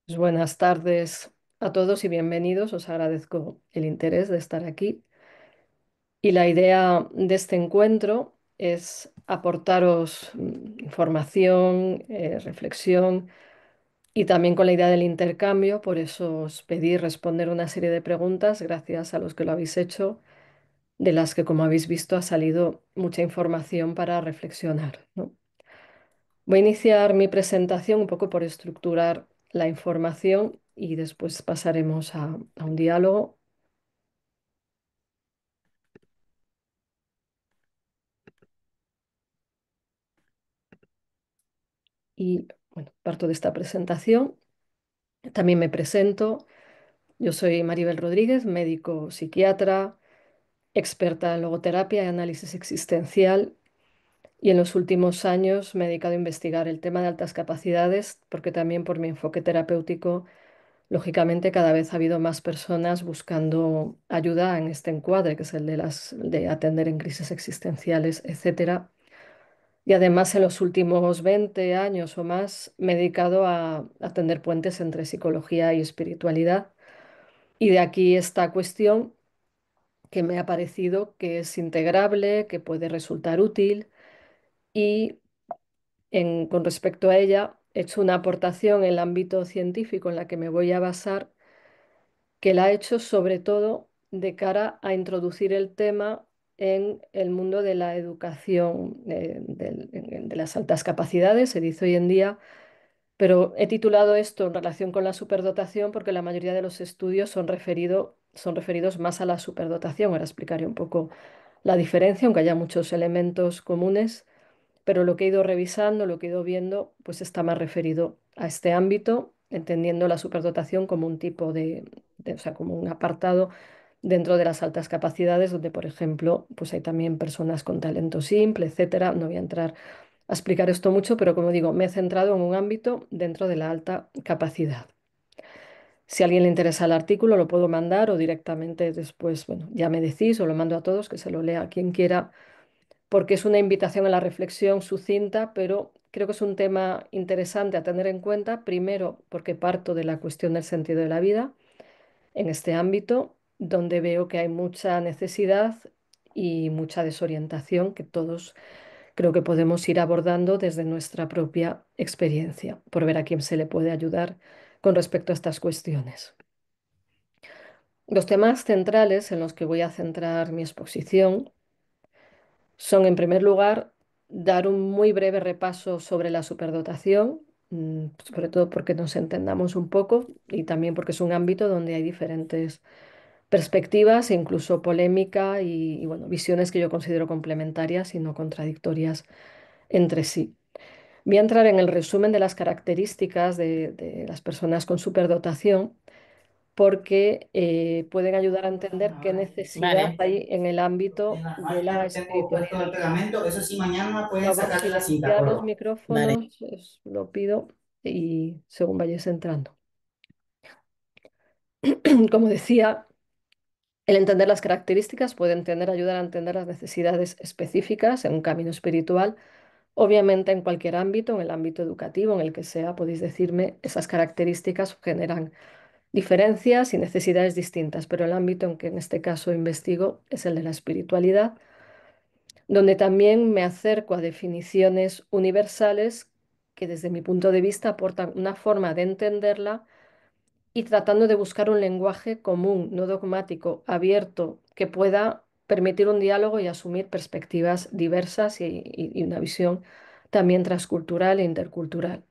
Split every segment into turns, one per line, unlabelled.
Pues buenas tardes a todos y bienvenidos. Os agradezco el interés de estar aquí. Y la idea de este encuentro es aportaros información, reflexión y también con la idea del intercambio. Por eso os pedí responder una serie de preguntas, gracias a los que lo habéis hecho, de las que, como habéis visto, ha salido mucha información para reflexionar, ¿no? Voy a iniciar mi presentación un poco por estructurar la información y después pasaremos a un diálogo. Y bueno, parto de esta presentación. También me presento. Yo soy Maribel Rodríguez, médico psiquiatra, experta en logoterapia y análisis existencial. Y en los últimos años me he dedicado a investigar el tema de altas capacidades, porque también por mi enfoque terapéutico, lógicamente, cada vez ha habido más personas buscando ayuda en este encuadre, que es el de atender en crisis existenciales, etcétera. Y además, en los últimos 20 años o más, me he dedicado a tender puentes entre psicología y espiritualidad. Y de aquí esta cuestión que me ha parecido que es integrable, que puede resultar útil. Y con respecto a ella, he hecho una aportación en el ámbito científico en la que me voy a basar, que la ha hecho sobre todo de cara a introducir el tema en el mundo de la educación de las altas capacidades, se dice hoy en día, pero he titulado esto en relación con la superdotación porque la mayoría de los estudios son referidos más a la superdotación. Ahora explicaré un poco la diferencia, aunque haya muchos elementos comunes, pero lo que he ido revisando, lo que he ido viendo, pues está más referido a este ámbito, entendiendo la superdotación como un tipo o sea, como un apartado dentro de las altas capacidades, donde, por ejemplo, pues hay también personas con talento simple, etcétera. No voy a entrar a explicar esto mucho, pero como digo, me he centrado en un ámbito dentro de la alta capacidad. Si a alguien le interesa el artículo, lo puedo mandar o directamente después, bueno, ya me decís o lo mando a todos, que se lo lea quien quiera, porque es una invitación a la reflexión sucinta, pero creo que es un tema interesante a tener en cuenta, primero porque parto de la cuestión del sentido de la vida en este ámbito, donde veo que hay mucha necesidad y mucha desorientación que todos creo que podemos ir abordando desde nuestra propia experiencia, por ver a quién se le puede ayudar con respecto a estas cuestiones. Los temas centrales en los que voy a centrar mi exposición son, en primer lugar, dar un muy breve repaso sobre la superdotación, sobre todo porque nos entendamos un poco y también porque es un ámbito donde hay diferentes perspectivas e incluso polémica y, bueno, visiones que yo considero complementarias y no contradictorias entre sí. Voy a entrar en el resumen de las características de las personas con superdotación porque pueden ayudar a entender qué necesidad
Vale,
hay en el ámbito de la
ya tengo puesto el
espiritualidad.
pegamento. Eso sí, mañana
Por
pueden
favor,
sacarle la cinta,
silenciar
por
los
favor. Vale.
micrófonos, os lo pido, y según vayáis entrando. Como decía, el entender las características puede ayudar a entender las necesidades específicas en un camino espiritual. Obviamente, en cualquier ámbito, en el ámbito educativo, en el que sea, podéis decirme, esas características generan diferencias y necesidades distintas, pero el ámbito en que en este caso investigo es el de la espiritualidad, donde también me acerco a definiciones universales que desde mi punto de vista aportan una forma de entenderla y tratando de buscar un lenguaje común, no dogmático, abierto, que pueda permitir un diálogo y asumir perspectivas diversas y una visión también transcultural e intercultural.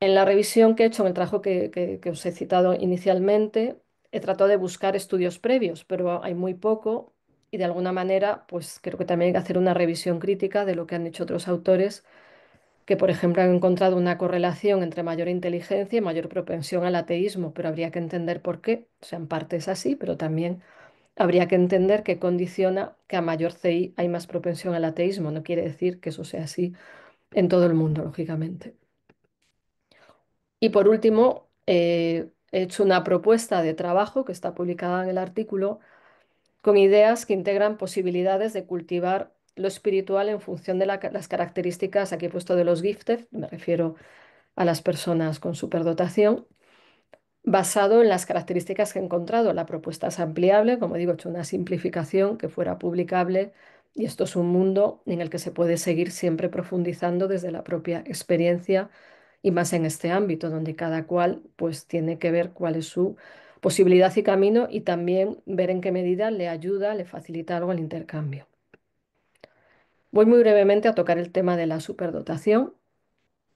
En la revisión que he hecho, en el trabajo que os he citado inicialmente, he tratado de buscar estudios previos, pero hay muy poco y de alguna manera, pues creo que también hay que hacer una revisión crítica de lo que han hecho otros autores, que por ejemplo han encontrado una correlación entre mayor inteligencia y mayor propensión al ateísmo, pero habría que entender por qué. O sea, en parte es así, pero también habría que entender qué condiciona que a mayor CI hay más propensión al ateísmo. No quiere decir que eso sea así en todo el mundo, lógicamente. Y por último, he hecho una propuesta de trabajo que está publicada en el artículo con ideas que integran posibilidades de cultivar lo espiritual en función de las características, aquí he puesto de los gifted, me refiero a las personas con superdotación basado en las características que he encontrado. La propuesta es ampliable, como digo, he hecho una simplificación que fuera publicable y esto es un mundo en el que se puede seguir siempre profundizando desde la propia experiencia y más en este ámbito donde cada cual pues tiene que ver cuál es su posibilidad y camino y también ver en qué medida le ayuda, le facilita algo el intercambio. Voy muy brevemente a tocar el tema de la superdotación,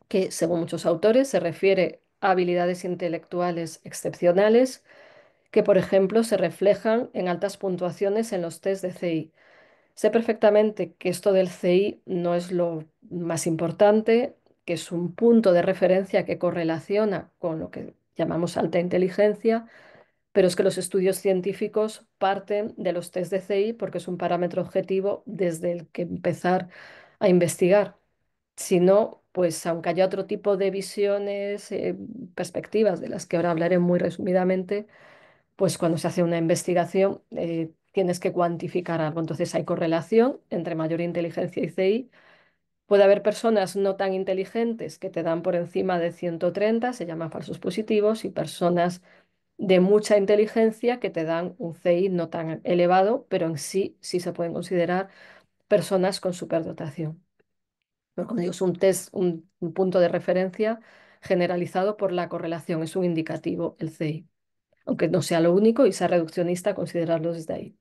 que según muchos autores se refiere a habilidades intelectuales excepcionales que, por ejemplo, se reflejan en altas puntuaciones en los test de CI. Sé perfectamente que esto del CI no es lo más importante, que es un punto de referencia que correlaciona con lo que llamamos alta inteligencia, pero es que los estudios científicos parten de los test de CI porque es un parámetro objetivo desde el que empezar a investigar. Si no, pues aunque haya otro tipo de visiones, perspectivas de las que ahora hablaré muy resumidamente, pues cuando se hace una investigación tienes que cuantificar algo. Entonces hay correlación entre mayor inteligencia y CI. Puede haber personas no tan inteligentes que te dan por encima de 130, se llaman falsos positivos, y personas de mucha inteligencia que te dan un CI no tan elevado, pero en sí sí se pueden considerar personas con superdotación. Pero como digo, es un test, un punto de referencia generalizado por la correlación, es un indicativo el CI, aunque no sea lo único y sea reduccionista considerarlo desde ahí.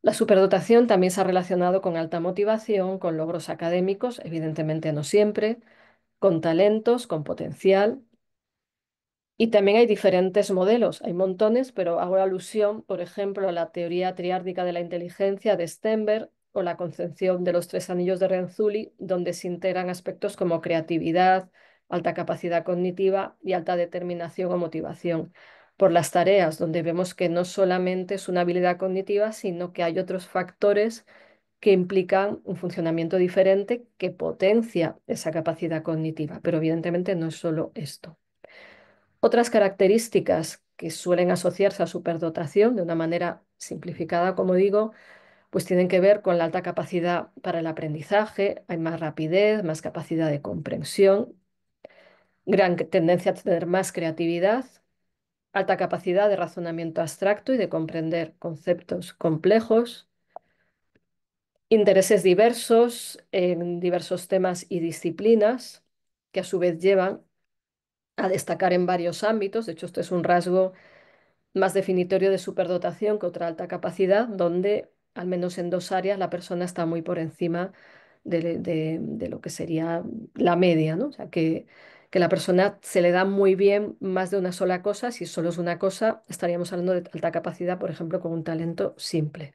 La superdotación también se ha relacionado con alta motivación, con logros académicos, evidentemente no siempre, con talentos, con potencial. Y también hay diferentes modelos, hay montones, pero hago alusión, por ejemplo, a la teoría triárdica de la inteligencia de Stenberg o la concepción de los tres anillos de Renzulli, donde se integran aspectos como creatividad, alta capacidad cognitiva y alta determinación o motivación por las tareas, donde vemos que no solamente es una habilidad cognitiva, sino que hay otros factores que implican un funcionamiento diferente que potencia esa capacidad cognitiva, pero evidentemente no es solo esto. Otras características que suelen asociarse a superdotación de una manera simplificada, como digo, pues tienen que ver con la alta capacidad para el aprendizaje, hay más rapidez, más capacidad de comprensión, gran tendencia a tener más creatividad, alta capacidad de razonamiento abstracto y de comprender conceptos complejos, intereses diversos en diversos temas y disciplinas que a su vez llevan a destacar en varios ámbitos. De hecho, esto es un rasgo más definitorio de superdotación que otra alta capacidad, donde al menos en dos áreas la persona está muy por encima de lo que sería la media, ¿no? O sea, que la persona se le da muy bien más de una sola cosa. Si solo es una cosa, estaríamos hablando de alta capacidad, por ejemplo, con un talento simple.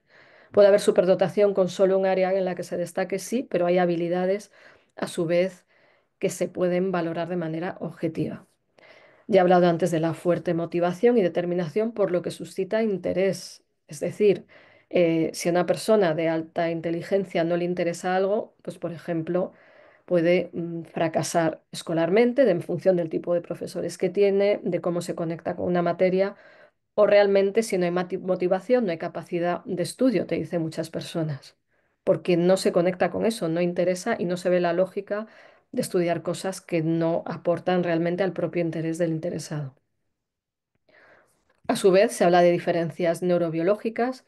Puede haber superdotación con solo un área en la que se destaque, sí, pero hay habilidades a su vez que se pueden valorar de manera objetiva. Ya he hablado antes de la fuerte motivación y determinación por lo que suscita interés. Es decir, si a una persona de alta inteligencia no le interesa algo, pues por ejemplo, puede fracasar escolarmente en función del tipo de profesores que tiene, de cómo se conecta con una materia, o realmente si no hay motivación, no hay capacidad de estudio, te dicen muchas personas, porque no se conecta con eso, no interesa y no se ve la lógica de estudiar cosas que no aportan realmente al propio interés del interesado. A su vez, se habla de diferencias neurobiológicas.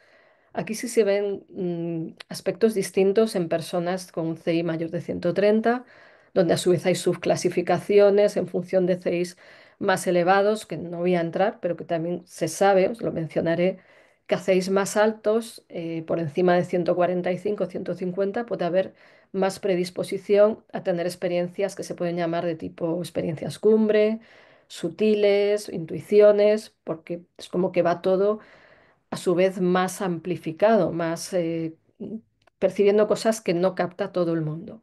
Aquí sí se ven aspectos distintos en personas con un CI mayor de 130, donde a su vez hay subclasificaciones en función de CIs más elevados, que no voy a entrar, pero que también se sabe, os lo mencionaré, que a CIs más altos, por encima de 145, 150, puede haber más predisposición a tener experiencias que se pueden llamar de tipo experiencias cumbre, sutiles, intuiciones, porque es como que va todo a su vez más amplificado, más percibiendo cosas que no capta todo el mundo.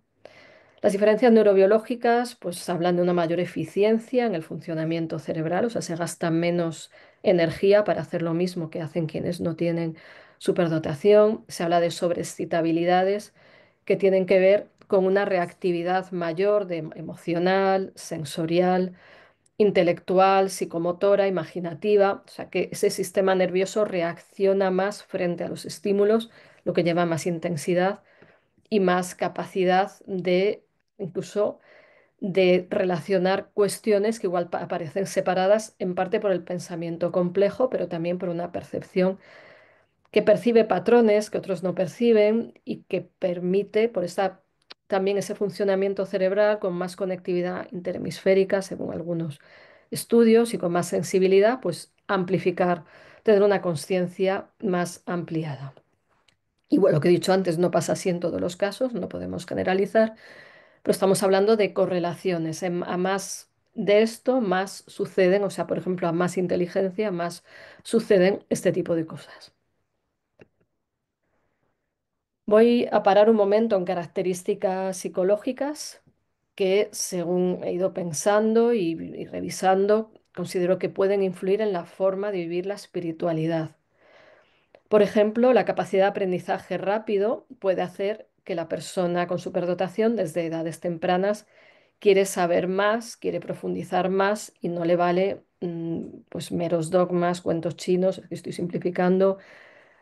Las diferencias neurobiológicas pues hablan de una mayor eficiencia en el funcionamiento cerebral, o sea, se gasta menos energía para hacer lo mismo que hacen quienes no tienen superdotación. Se habla de sobreexcitabilidades que tienen que ver con una reactividad mayor de emocional, sensorial, intelectual, psicomotora, imaginativa, o sea que ese sistema nervioso reacciona más frente a los estímulos, lo que lleva más intensidad y más capacidad de incluso de relacionar cuestiones que igual aparecen separadas en parte por el pensamiento complejo, pero también por una percepción que percibe patrones que otros no perciben y que permite, por esta, también ese funcionamiento cerebral con más conectividad interhemisférica, según algunos estudios, y con más sensibilidad, pues amplificar, tener una conciencia más ampliada. Y bueno, lo que he dicho antes no pasa así en todos los casos, no podemos generalizar, pero estamos hablando de correlaciones. A más de esto, más suceden, o sea, por ejemplo, a más inteligencia, más suceden este tipo de cosas. Voy a parar un momento en características psicológicas que, según he ido pensando y revisando, considero que pueden influir en la forma de vivir la espiritualidad. Por ejemplo, la capacidad de aprendizaje rápido puede hacer que la persona con superdotación desde edades tempranas quiere saber más, quiere profundizar más y no le vale pues meros dogmas, cuentos chinos, es que estoy simplificando,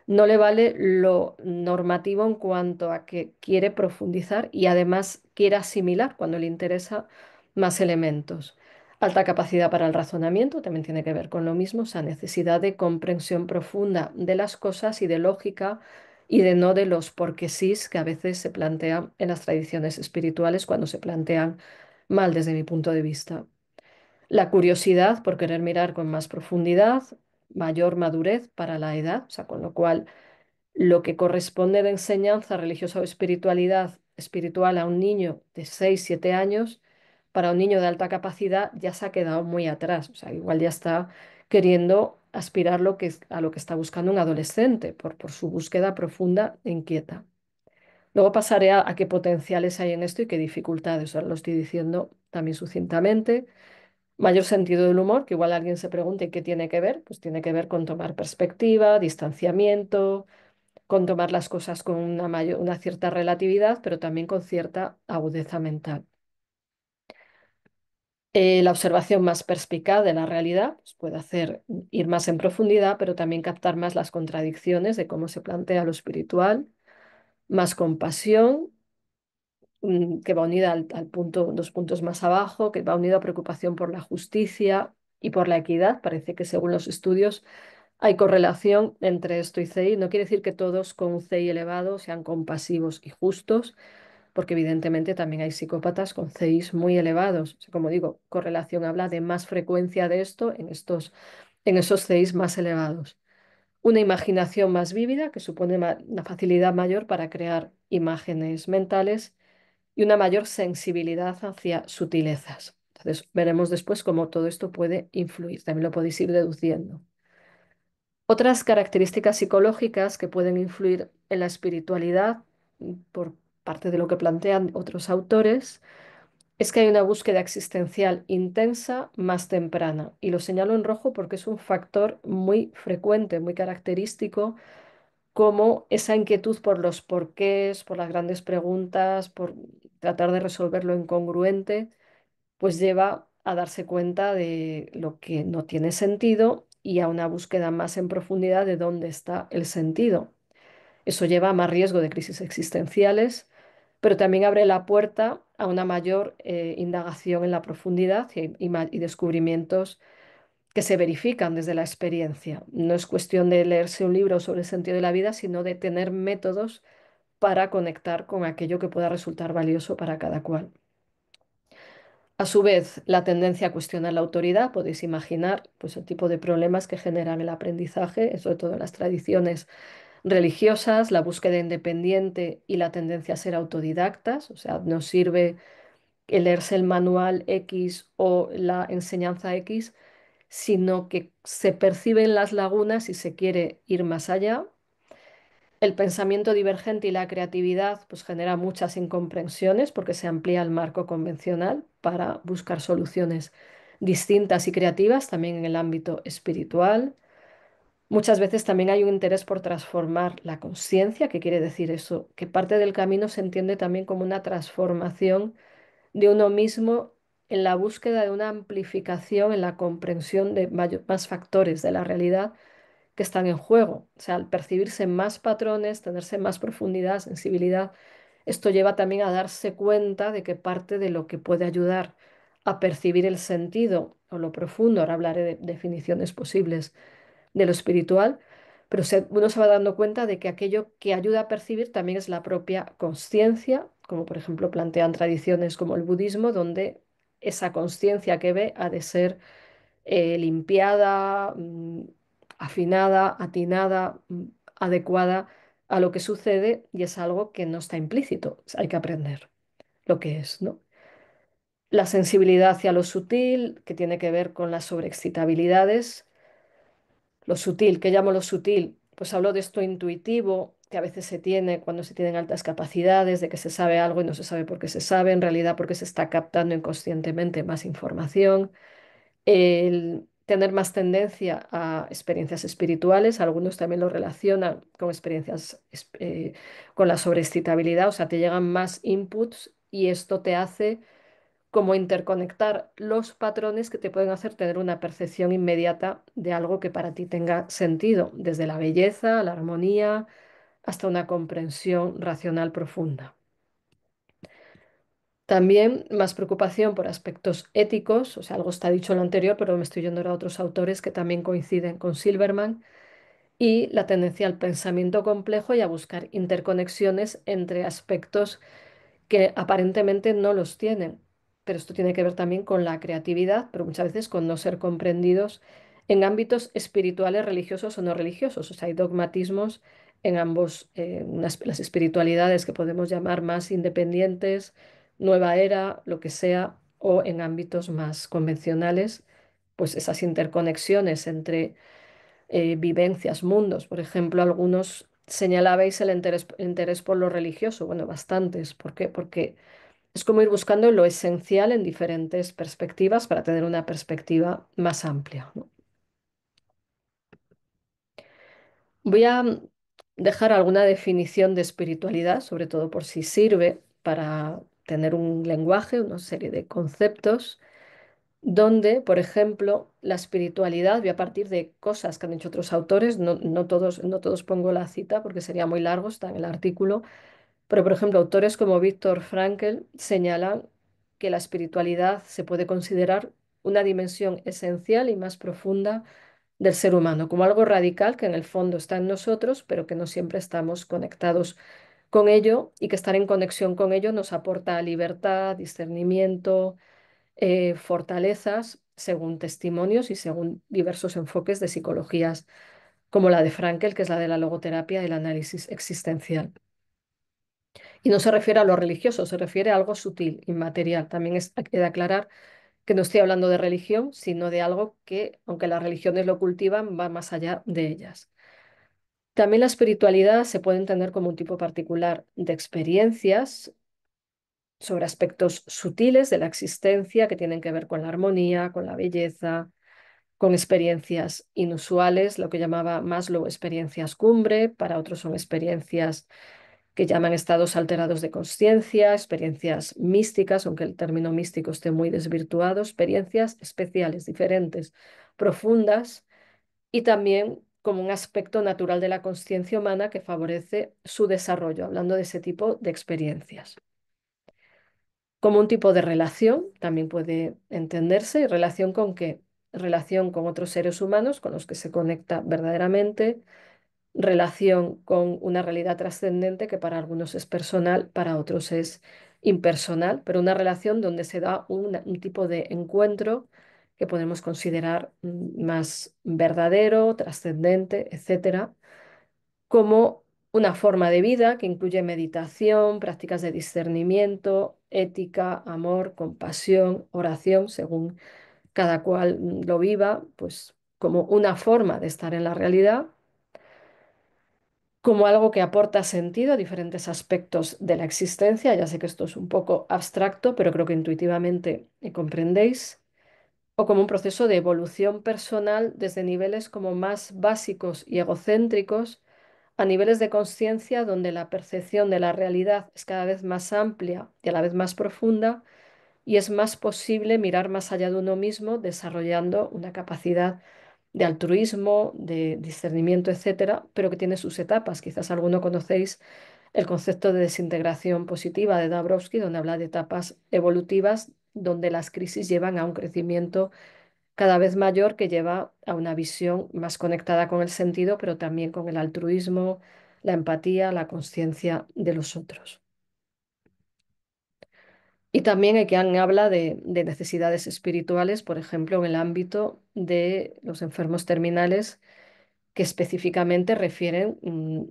no le vale lo normativo en cuanto a que quiere profundizar y además quiere asimilar cuando le interesa más elementos. Alta capacidad para el razonamiento también tiene que ver con lo mismo, esa necesidad de comprensión profunda de las cosas y de lógica y de no de los porque sís que a veces se plantean en las tradiciones espirituales cuando se plantean mal desde mi punto de vista. La curiosidad por querer mirar con más profundidad, mayor madurez para la edad, o sea, con lo cual lo que corresponde de enseñanza religiosa o espiritualidad espiritual a un niño de 6 7 años, para un niño de alta capacidad ya se ha quedado muy atrás. O sea, igual ya está queriendo aspirar a lo que está buscando un adolescente por su búsqueda profunda e inquieta. Luego pasaré a qué potenciales hay en esto y qué dificultades. Ahora lo estoy diciendo también sucintamente. Mayor sentido del humor, que igual alguien se pregunte qué tiene que ver, pues tiene que ver con tomar perspectiva, distanciamiento, con tomar las cosas con una cierta relatividad, pero también con cierta agudeza mental. La observación más perspicaz de la realidad pues puede hacer ir más en profundidad, pero también captar más las contradicciones de cómo se plantea lo espiritual, más compasión, que va unida al punto, dos puntos más abajo, que va unido a preocupación por la justicia y por la equidad. Parece que según los estudios hay correlación entre esto y CI. No quiere decir que todos con un CI elevado sean compasivos y justos, porque evidentemente también hay psicópatas con CIs muy elevados. O sea, como digo, correlación habla de más frecuencia de esto en esos CIs más elevados. Una imaginación más vívida, que supone una facilidad mayor para crear imágenes mentales y una mayor sensibilidad hacia sutilezas. Entonces, veremos después cómo todo esto puede influir. También lo podéis ir deduciendo. Otras características psicológicas que pueden influir en la espiritualidad, por parte de lo que plantean otros autores, es que hay una búsqueda existencial intensa más temprana. Y lo señalo en rojo porque es un factor muy frecuente, muy característico, como esa inquietud por los porqués, por las grandes preguntas, por tratar de resolver lo incongruente, pues lleva a darse cuenta de lo que no tiene sentido y a una búsqueda más en profundidad de dónde está el sentido. Eso lleva a más riesgo de crisis existenciales, pero también abre la puerta a una mayor indagación en la profundidad y descubrimientos que se verifican desde la experiencia. No es cuestión de leerse un libro sobre el sentido de la vida, sino de tener métodos para conectar con aquello que pueda resultar valioso para cada cual. A su vez, la tendencia a cuestionar la autoridad, podéis imaginar pues, el tipo de problemas que generan el aprendizaje, sobre todo en las tradiciones religiosas, la búsqueda independiente y la tendencia a ser autodidactas, o sea, no sirve el leerse el manual X o la enseñanza X, sino que se perciben las lagunas y se quiere ir más allá. El pensamiento divergente y la creatividad pues genera muchas incomprensiones porque se amplía el marco convencional para buscar soluciones distintas y creativas también en el ámbito espiritual. Muchas veces también hay un interés por transformar la conciencia. ¿Qué quiere decir eso? Que parte del camino se entiende también como una transformación de uno mismo en la búsqueda de una amplificación en la comprensión de más factores de la realidad que están en juego. O sea, al percibirse más patrones, tenerse más profundidad, sensibilidad Esto lleva también a darse cuenta de que parte de lo que puede ayudar a percibir el sentido o lo profundo, ahora hablaré de definiciones posibles de lo espiritual, pero uno se va dando cuenta de que aquello que ayuda a percibir también es la propia conciencia, como por ejemplo plantean tradiciones como el budismo, donde esa conciencia que ve ha de ser limpiada, afinada, atinada, adecuada a lo que sucede y es algo que no está implícito, hay que aprender lo que es, ¿no? La sensibilidad hacia lo sutil, que tiene que ver con las sobreexcitabilidades. Lo sutil, ¿qué llamo lo sutil? Pues hablo de esto intuitivo que a veces se tiene cuando se tienen altas capacidades, de que se sabe algo y no se sabe por qué se sabe, en realidad porque se está captando inconscientemente más información. El tener más tendencia a experiencias espirituales, algunos también lo relacionan con experiencias, con la sobreexcitabilidad, o sea, te llegan más inputs y esto te hace como interconectar los patrones que te pueden hacer tener una percepción inmediata de algo que para ti tenga sentido, desde la belleza, la armonía, hasta una comprensión racional profunda. También más preocupación por aspectos éticos, o sea, algo está dicho en lo anterior, pero me estoy yendo ahora a otros autores que también coinciden con Silverman, y la tendencia al pensamiento complejo y a buscar interconexiones entre aspectos que aparentemente no los tienen. Pero esto tiene que ver también con la creatividad, pero muchas veces con no ser comprendidos en ámbitos espirituales, religiosos o no religiosos. O sea, hay dogmatismos en ambos, las espiritualidades que podemos llamar más independientes, nueva era, lo que sea, o en ámbitos más convencionales, pues esas interconexiones entre vivencias, mundos. Por ejemplo, algunos señalabais el interés por lo religioso. Bueno, bastantes. ¿Por qué? Porque es como ir buscando lo esencial en diferentes perspectivas para tener una perspectiva más amplia, ¿no? Voy a dejar alguna definición de espiritualidad, sobre todo por si sirve para tener un lenguaje, una serie de conceptos, donde, por ejemplo, la espiritualidad, voy a partir de cosas que han dicho otros autores, no todos pongo la cita porque sería muy largo, está en el artículo. Pero, por ejemplo, autores como Viktor Frankl señalan que la espiritualidad se puede considerar una dimensión esencial y más profunda del ser humano, como algo radical que en el fondo está en nosotros, pero que no siempre estamos conectados con ello y que estar en conexión con ello nos aporta libertad, discernimiento, fortalezas, según testimonios y según diversos enfoques de psicologías como la de Frankl, que es la de la logoterapia y el análisis existencial. Y no se refiere a lo religioso, se refiere a algo sutil, inmaterial. También hay que aclarar que no estoy hablando de religión, sino de algo que, aunque las religiones lo cultivan, va más allá de ellas. También la espiritualidad se puede entender como un tipo particular de experiencias sobre aspectos sutiles de la existencia que tienen que ver con la armonía, con la belleza, con experiencias inusuales, lo que llamaba Maslow experiencias cumbre, para otros son experiencias que llaman estados alterados de conciencia, experiencias místicas, aunque el término místico esté muy desvirtuado, experiencias especiales, diferentes, profundas y también como un aspecto natural de la conciencia humana que favorece su desarrollo, hablando de ese tipo de experiencias. Como un tipo de relación, también puede entenderse, ¿y relación con qué? Relación con otros seres humanos con los que se conecta verdaderamente, relación con una realidad trascendente que para algunos es personal, para otros es impersonal, pero una relación donde se da un tipo de encuentro que podemos considerar más verdadero, trascendente, etcétera, como una forma de vida que incluye meditación, prácticas de discernimiento, ética, amor, compasión, oración, según cada cual lo viva, pues como una forma de estar en la realidad, como algo que aporta sentido a diferentes aspectos de la existencia. Ya sé que esto es un poco abstracto, pero creo que intuitivamente comprendéis. O como un proceso de evolución personal desde niveles como más básicos y egocéntricos a niveles de conciencia donde la percepción de la realidad es cada vez más amplia y a la vez más profunda y es más posible mirar más allá de uno mismo desarrollando una capacidad de altruismo, de discernimiento, etcétera, pero que tiene sus etapas. Quizás alguno conocéis el concepto de desintegración positiva de Dabrowski, donde habla de etapas evolutivas donde las crisis llevan a un crecimiento cada vez mayor que lleva a una visión más conectada con el sentido, pero también con el altruismo, la empatía, la conciencia de los otros. Y también hay quien habla de necesidades espirituales, por ejemplo, en el ámbito de los enfermos terminales que específicamente refieren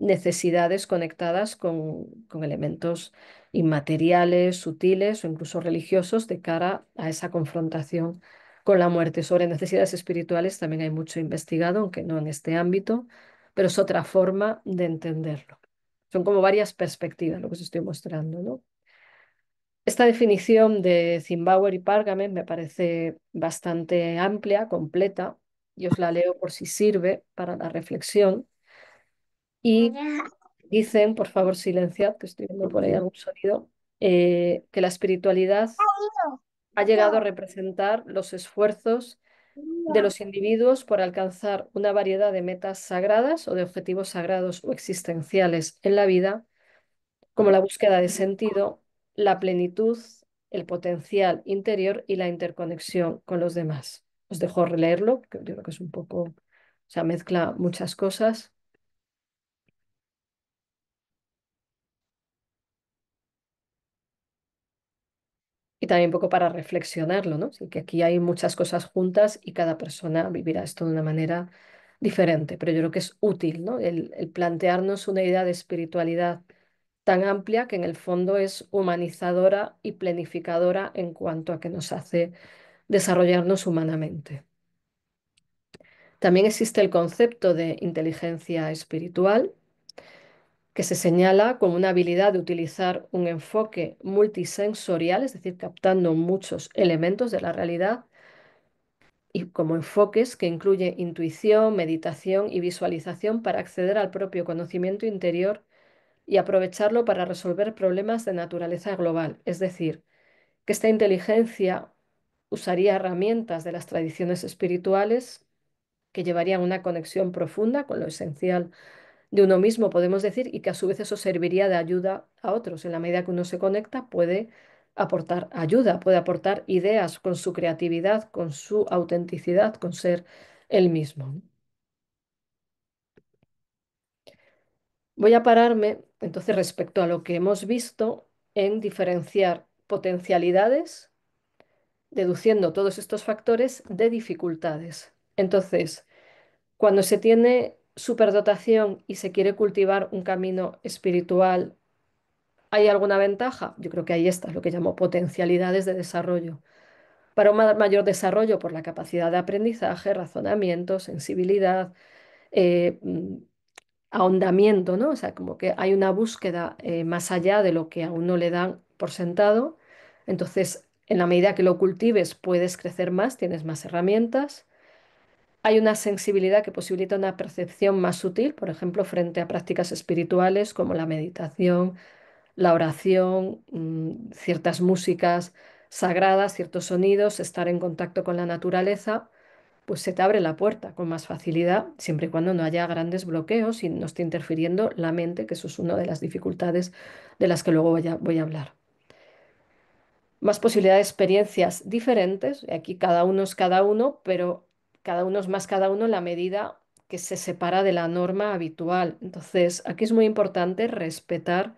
necesidades conectadas con elementos inmateriales, sutiles o incluso religiosos de cara a esa confrontación con la muerte. Sobre necesidades espirituales también hay mucho investigado, aunque no en este ámbito, pero es otra forma de entenderlo. Son como varias perspectivas lo que os estoy mostrando, ¿no? Esta definición de Zimbauer y Pargamen me parece bastante amplia, completa, y os la leo por si sirve para la reflexión. Y dicen, por favor, silenciad, que estoy viendo por ahí algún sonido, que la espiritualidad ha llegado a representar los esfuerzos de los individuos por alcanzar una variedad de metas sagradas o de objetivos sagrados o existenciales en la vida, como la búsqueda de sentido, la plenitud, el potencial interior y la interconexión con los demás. Os dejo releerlo, que yo creo que es un poco, o sea, mezcla muchas cosas. Y también un poco para reflexionarlo, ¿no? Así que aquí hay muchas cosas juntas y cada persona vivirá esto de una manera diferente, pero yo creo que es útil, ¿no? El plantearnos una idea de espiritualidad tan amplia que en el fondo es humanizadora y planificadora en cuanto a que nos hace desarrollarnos humanamente. También existe el concepto de inteligencia espiritual, que se señala como una habilidad de utilizar un enfoque multisensorial, es decir, captando muchos elementos de la realidad y como enfoques que incluye intuición, meditación y visualización para acceder al propio conocimiento interior y aprovecharlo para resolver problemas de naturaleza global. Es decir, que esta inteligencia usaría herramientas de las tradiciones espirituales que llevarían una conexión profunda con lo esencial de uno mismo, podemos decir, y que a su vez eso serviría de ayuda a otros. En la medida que uno se conecta, puede aportar ayuda, puede aportar ideas con su creatividad, con su autenticidad, con ser él mismo. Voy a pararme entonces respecto a lo que hemos visto en diferenciar potencialidades, deduciendo todos estos factores de dificultades. Entonces, cuando se tiene superdotación y se quiere cultivar un camino espiritual, ¿hay alguna ventaja? Yo creo que ahí está, lo que llamo potencialidades de desarrollo. Para un mayor desarrollo por la capacidad de aprendizaje, razonamiento, sensibilidad, eh, mm, ahondamiento, ¿no? O sea, como que hay una búsqueda más allá de lo que a uno le dan por sentado. Entonces, en la medida que lo cultives, puedes crecer más, tienes más herramientas. Hay una sensibilidad que posibilita una percepción más sutil, por ejemplo, frente a prácticas espirituales como la meditación, la oración, ciertas músicas sagradas, ciertos sonidos, estar en contacto con la naturaleza, pues se te abre la puerta con más facilidad, siempre y cuando no haya grandes bloqueos y no esté interfiriendo la mente, que eso es una de las dificultades de las que luego voy a hablar. Más posibilidad de experiencias diferentes, y aquí cada uno es cada uno, pero cada uno es más cada uno en la medida que se separa de la norma habitual. Entonces, aquí es muy importante respetar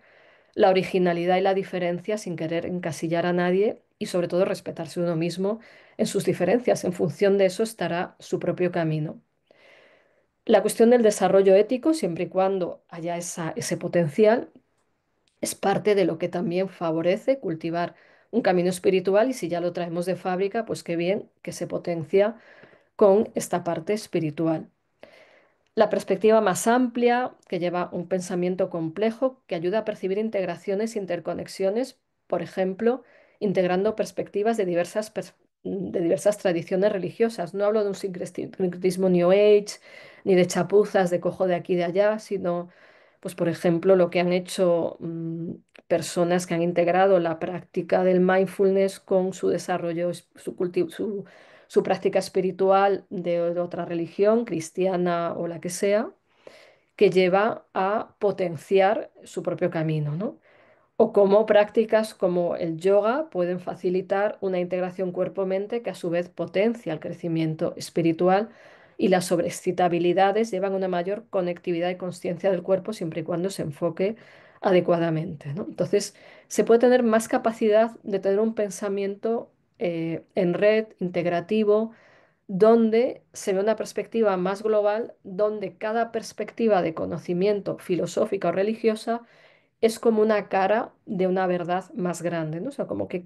la originalidad y la diferencia sin querer encasillar a nadie y sobre todo respetarse uno mismo en sus diferencias. En función de eso estará su propio camino. La cuestión del desarrollo ético, siempre y cuando haya ese potencial, es parte de lo que también favorece cultivar un camino espiritual y si ya lo traemos de fábrica, pues qué bien que se potencia con esta parte espiritual. La perspectiva más amplia, que lleva un pensamiento complejo, que ayuda a percibir integraciones e interconexiones, por ejemplo, integrando perspectivas de diversas tradiciones religiosas. No hablo de un sincretismo New Age, ni de chapuzas de cojo de aquí y de allá, sino, pues, por ejemplo, lo que han hecho personas que han integrado la práctica del mindfulness con su desarrollo, su práctica espiritual de otra religión, cristiana o la que sea, que lleva a potenciar su propio camino, ¿no? O cómo prácticas como el yoga pueden facilitar una integración cuerpo-mente que a su vez potencia el crecimiento espiritual, y las sobreexcitabilidades llevan a una mayor conectividad y conciencia del cuerpo siempre y cuando se enfoque adecuadamente, ¿no? Entonces, se puede tener más capacidad de tener un pensamiento en red, integrativo, donde se ve una perspectiva más global, donde cada perspectiva de conocimiento filosófica o religiosa es como una cara de una verdad más grande, ¿no? O sea, como que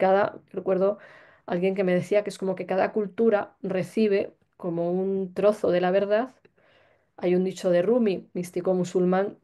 recuerdo alguien que me decía que es como que cada cultura recibe como un trozo de la verdad. Hay un dicho de Rumi, místico musulmán,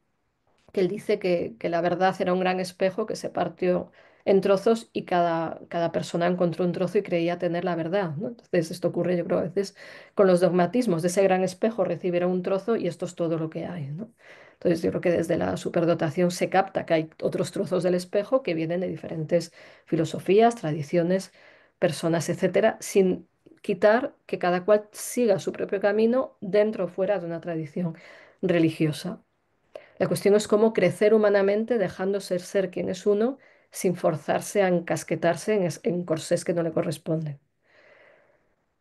que él dice que la verdad era un gran espejo que se partió en trozos y cada persona encontró un trozo y creía tener la verdad, ¿no? Entonces esto ocurre, yo creo, a veces con los dogmatismos. De ese gran espejo recibirá un trozo y esto es todo lo que hay, ¿no? Entonces yo creo que desde la superdotación se capta que hay otros trozos del espejo que vienen de diferentes filosofías, tradiciones, personas, etcétera, sin quitar que cada cual siga su propio camino dentro o fuera de una tradición religiosa. La cuestión es cómo crecer humanamente dejando ser quien es uno sin forzarse a encasquetarse en corsés que no le corresponden.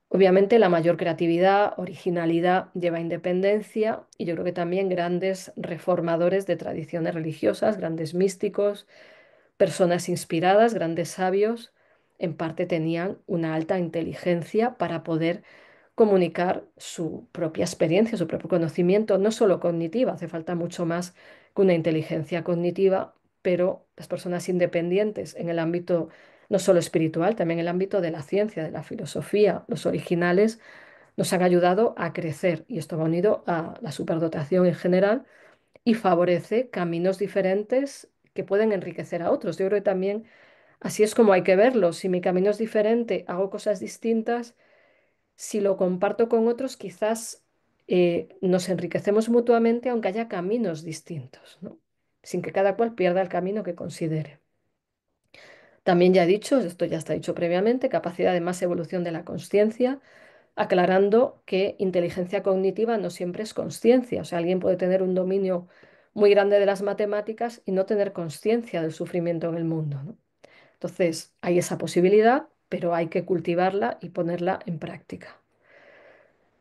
Obviamente la mayor creatividad, originalidad lleva independencia, y yo creo que también grandes reformadores de tradiciones religiosas, grandes místicos, personas inspiradas, grandes sabios, en parte tenían una alta inteligencia para poder comunicar su propia experiencia, su propio conocimiento, no solo cognitiva, hace falta mucho más que una inteligencia cognitiva, pero las personas independientes en el ámbito no solo espiritual, también en el ámbito de la ciencia, de la filosofía, los originales, nos han ayudado a crecer, y esto va unido a la superdotación en general y favorece caminos diferentes que pueden enriquecer a otros. Yo creo que también así es como hay que verlo. Si mi camino es diferente, hago cosas distintas, si lo comparto con otros, quizás nos enriquecemos mutuamente, aunque haya caminos distintos, ¿no? Sin que cada cual pierda el camino que considere. También ya he dicho, esto ya está dicho previamente, capacidad de más evolución de la consciencia, aclarando que inteligencia cognitiva no siempre es consciencia. O sea, alguien puede tener un dominio muy grande de las matemáticas y no tener conciencia del sufrimiento en el mundo, ¿no? Entonces, hay esa posibilidad, pero hay que cultivarla y ponerla en práctica.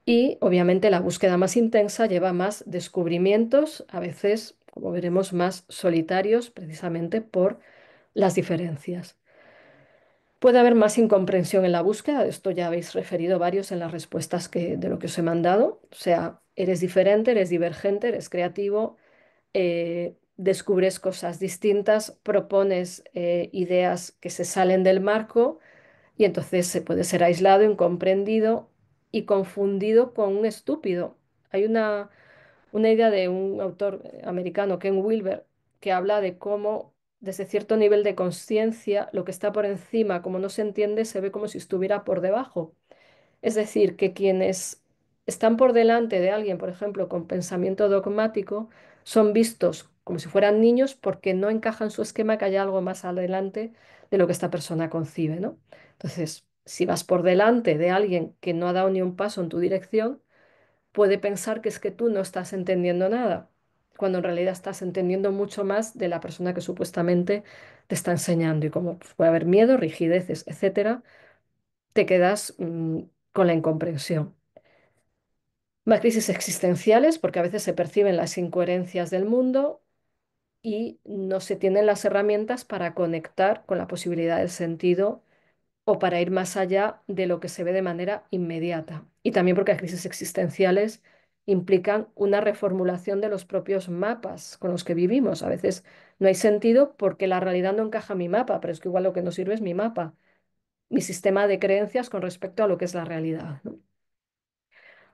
Y obviamente la búsqueda más intensa lleva más descubrimientos, a veces, como veremos, más solitarios, precisamente por las diferencias. Puede haber más incomprensión en la búsqueda, de esto ya habéis referido varios en las respuestas de lo que os he mandado. O sea, eres diferente, eres divergente, eres creativo, descubres cosas distintas, propones ideas que se salen del marco, y entonces se puede ser aislado, incomprendido y confundido con un estúpido. Hay una idea de un autor americano, Ken Wilber, que habla de cómo desde cierto nivel de conciencia lo que está por encima, como no se entiende, se ve como si estuviera por debajo. Es decir, que quienes están por delante de alguien, por ejemplo, con pensamiento dogmático, son vistos como si fueran niños porque no encajan su esquema, que haya algo más adelante de lo que esta persona concibe, ¿no? Entonces, si vas por delante de alguien que no ha dado ni un paso en tu dirección, puede pensar que es que tú no estás entendiendo nada, cuando en realidad estás entendiendo mucho más de la persona que supuestamente te está enseñando. Y como pues, puede haber miedo, rigideces, etcétera, te quedas con la incomprensión. Más crisis existenciales, porque a veces se perciben las incoherencias del mundo y no se tienen las herramientas para conectar con la posibilidad del sentido, o para ir más allá de lo que se ve de manera inmediata. Y también porque las crisis existenciales implican una reformulación de los propios mapas con los que vivimos. A veces no hay sentido porque la realidad no encaja en mi mapa, pero es que igual lo que no sirve es mi mapa, mi sistema de creencias con respecto a lo que es la realidad, ¿no?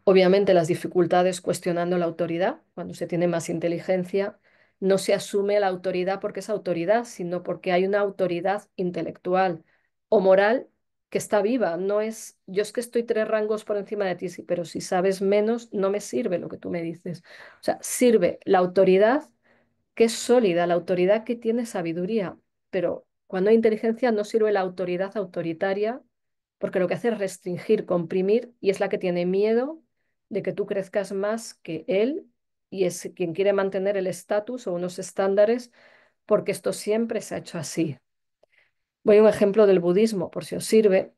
Obviamente las dificultades cuestionando la autoridad. Cuando se tiene más inteligencia, no se asume la autoridad porque es autoridad, sino porque hay una autoridad intelectual o moral que está viva. No es, yo es que estoy 3 rangos por encima de ti, sí, pero si sabes menos, no me sirve lo que tú me dices. O sea, sirve la autoridad que es sólida, la autoridad que tiene sabiduría, pero cuando hay inteligencia no sirve la autoridad autoritaria, porque lo que hace es restringir, comprimir, y es la que tiene miedo de que tú crezcas más que él y es quien quiere mantener el estatus o unos estándares porque esto siempre se ha hecho así. Voy a un ejemplo del budismo, por si os sirve,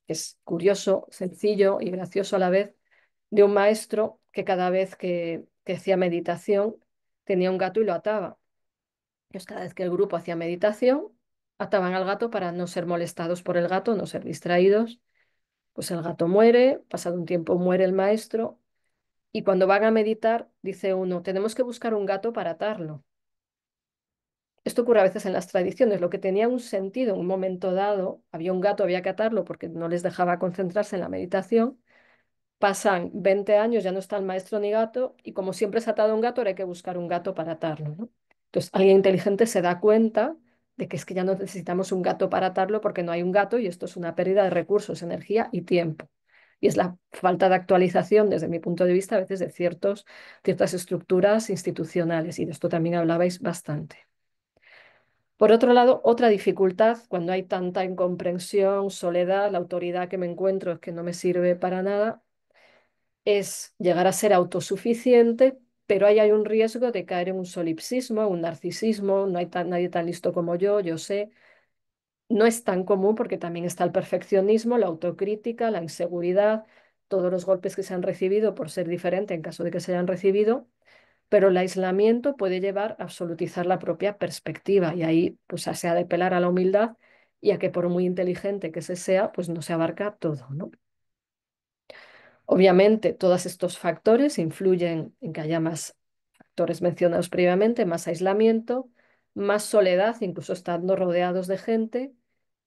que es curioso, sencillo y gracioso a la vez, de un maestro que cada vez que hacía meditación tenía un gato y lo ataba. Entonces, cada vez que el grupo hacía meditación, ataban al gato para no ser molestados por el gato, no ser distraídos. Pues el gato muere, pasado un tiempo muere el maestro, y cuando van a meditar, dice uno, tenemos que buscar un gato para atarlo. Esto ocurre a veces en las tradiciones. Lo que tenía un sentido en un momento dado, había un gato, había que atarlo porque no les dejaba concentrarse en la meditación. Pasan 20 años, ya no está el maestro ni gato, y como siempre se ha atado un gato, ahora hay que buscar un gato para atarlo, ¿no? Entonces, alguien inteligente se da cuenta de que es que ya no necesitamos un gato para atarlo porque no hay un gato y esto es una pérdida de recursos, energía y tiempo. Y es la falta de actualización, desde mi punto de vista, a veces de ciertas estructuras institucionales, y de esto también hablabais bastante. Por otro lado, otra dificultad cuando hay tanta incomprensión, soledad, la autoridad que me encuentro es que no me sirve para nada, es llegar a ser autosuficiente, pero ahí hay un riesgo de caer en un solipsismo, un narcisismo, no hay nadie tan listo como yo sé. No es tan común porque también está el perfeccionismo, la autocrítica, la inseguridad, todos los golpes que se han recibido por ser diferente en caso de que se hayan recibido, pero el aislamiento puede llevar a absolutizar la propia perspectiva y ahí pues se ha de apelar a la humildad y a que por muy inteligente que se sea, pues no se abarca todo, ¿no? Obviamente, todos estos factores influyen en que haya más factores mencionados previamente, más aislamiento, más soledad, incluso estando rodeados de gente,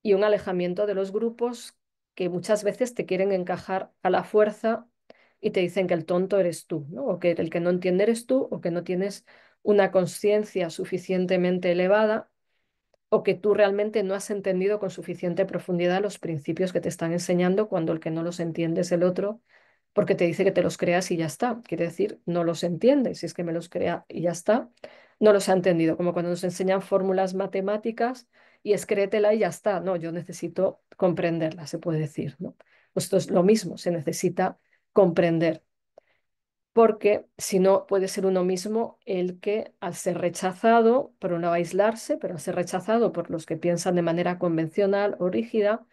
y un alejamiento de los grupos que muchas veces te quieren encajar a la fuerza y te dicen que el tonto eres tú, ¿no? O que el que no entiende eres tú, o que no tienes una conciencia suficientemente elevada, o que tú realmente no has entendido con suficiente profundidad los principios que te están enseñando cuando el que no los entiende es el otro, porque te dice que te los creas y ya está. Quiere decir, no los entiende. Si es que me los crea y ya está, no los ha entendido. Como cuando nos enseñan fórmulas matemáticas y es créetela y ya está. No, yo necesito comprenderla, se puede decir, ¿no? Pues esto es lo mismo, se necesita comprender porque si no puede ser uno mismo el que al ser rechazado, por un lado aislarse, pero al ser rechazado por los que piensan de manera convencional o rígida,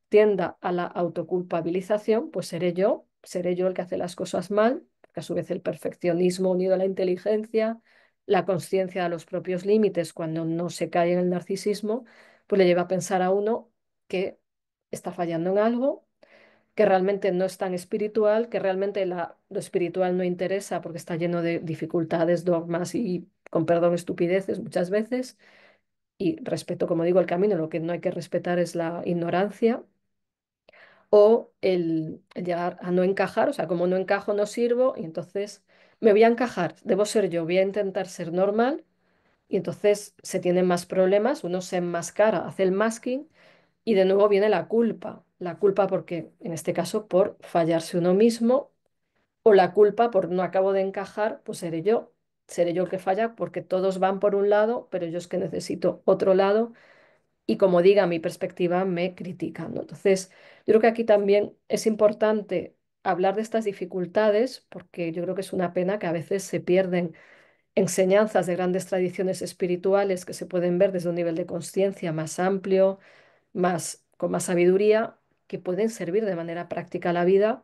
tienda a la autoculpabilización, pues seré yo el que hace las cosas mal, porque a su vez el perfeccionismo unido a la inteligencia, la conciencia de los propios límites cuando no se cae en el narcisismo, pues le lleva a pensar a uno que está fallando en algo, que realmente no es tan espiritual, que realmente lo espiritual no interesa porque está lleno de dificultades, dogmas y, con perdón, estupideces muchas veces. Y respeto, como digo, el camino, lo que no hay que respetar es la ignorancia o el llegar a no encajar, o sea, como no encajo no sirvo y entonces me voy a encajar, debo ser yo, voy a intentar ser normal y entonces se tienen más problemas, uno se enmascara, hace el masking y de nuevo viene la culpa porque, en este caso, por fallarse uno mismo o la culpa por no acabo de encajar, pues seré yo el que falla porque todos van por un lado, pero yo es que necesito otro lado y como diga mi perspectiva me critican, ¿no? Entonces, yo creo que aquí también es importante hablar de estas dificultades porque yo creo que es una pena que a veces se pierden enseñanzas de grandes tradiciones espirituales que se pueden ver desde un nivel de conciencia más amplio, con más sabiduría, que pueden servir de manera práctica a la vida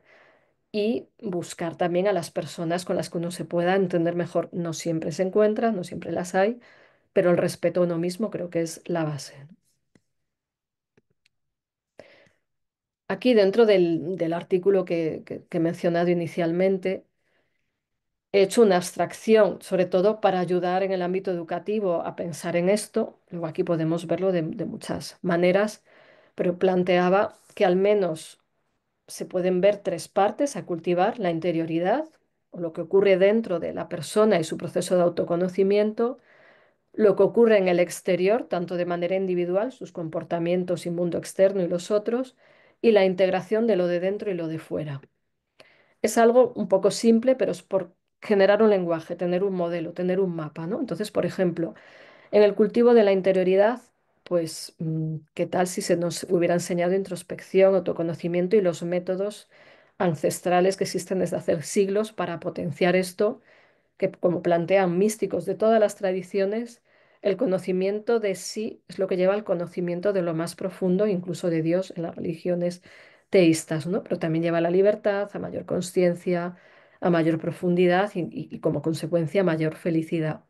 y buscar también a las personas con las que uno se pueda entender mejor. No siempre se encuentran, no siempre las hay, pero el respeto a uno mismo creo que es la base, ¿no? Aquí dentro del artículo que he mencionado inicialmente, he hecho una abstracción, sobre todo para ayudar en el ámbito educativo a pensar en esto. Luego aquí podemos verlo de muchas maneras, pero planteaba que al menos se pueden ver tres partes a cultivar: la interioridad, o lo que ocurre dentro de la persona y su proceso de autoconocimiento, lo que ocurre en el exterior, tanto de manera individual, sus comportamientos y mundo externo y los otros, y la integración de lo de dentro y lo de fuera. Es algo un poco simple, pero es por generar un lenguaje, tener un modelo, tener un mapa, ¿no? Entonces, por ejemplo, en el cultivo de la interioridad, pues, ¿qué tal si se nos hubiera enseñado introspección, autoconocimiento y los métodos ancestrales que existen desde hace siglos para potenciar esto? que, como plantean místicos de todas las tradiciones, el conocimiento de sí es lo que lleva al conocimiento de lo más profundo, incluso de Dios en las religiones teístas, ¿no? Pero también lleva a la libertad, a mayor conciencia, a mayor profundidad y como consecuencia mayor felicidad.